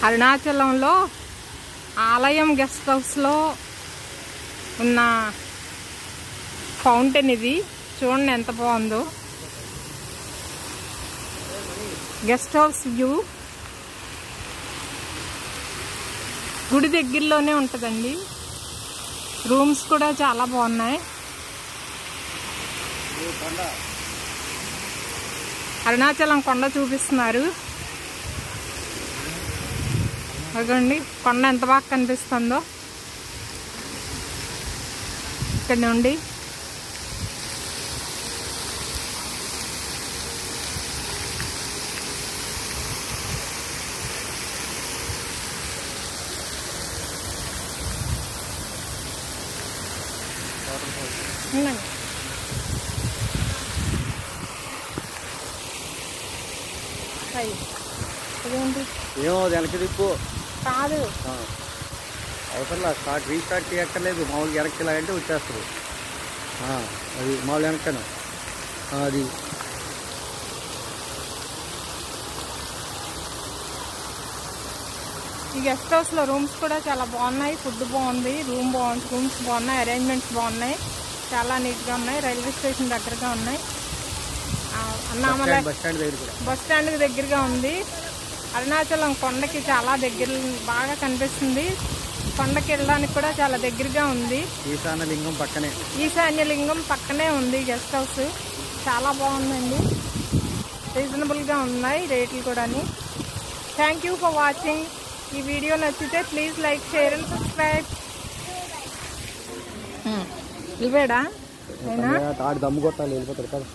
అరుణాచలంలో ఆలయం గెస్ట్ హౌస్లో ఉన్న ఫౌంటైన్ ఇది. చూడండి ఎంత బాగుందో. గెస్ట్ హౌస్ వ్యూ గుడి దగ్గరలోనే ఉంటుందండి. రూమ్స్ కూడా చాలా బాగున్నాయి. అరుణాచలం కొండ చూపిస్తున్నారు. అదండి కొండ ఎంత బాగా కనిపిస్తుందో ఇక్కడ నుండి. ఏమో వెనక్కి దిప్పు కాదు, అవసరంలా స్టార్ట్ రీస్టార్ట్ చేయక్కర్లేదు. మామూలుగా వెనక్కి ఇలాగంటే వచ్చేస్తుంది. అది మామూలు వెనక్కను అది. ఈ గెస్ట్ హౌస్లో రూమ్స్ కూడా చాలా బాగున్నాయి. ఫుడ్ బాగుంది, రూమ్స్ బాగున్నాయి, అరేంజ్మెంట్స్ బాగున్నాయి, చాలా నీట్గా ఉన్నాయి. రైల్వే స్టేషన్ దగ్గరగా ఉన్నాయి. అన్నామలై బస్ స్టాండ్కి దగ్గరగా ఉంది. అరుణాచలం కొండకి చాలా దగ్గర బాగా కనిపిస్తుంది. కొండకి వెళ్ళడానికి కూడా చాలా దగ్గరగా ఉంది. ఈశాన్యలింగం పక్కనే ఉంది గెస్ట్ హౌస్. చాలా బాగుందండి. రీజనబుల్గా ఉన్నాయి రేట్లు కూడా. Thank you for watching. ఈ వీడియో నచ్చితే please like, share and subscribe. ఇవేడా దమ్ము కొట్టాలి వెళ్ళిపోతారు కదా.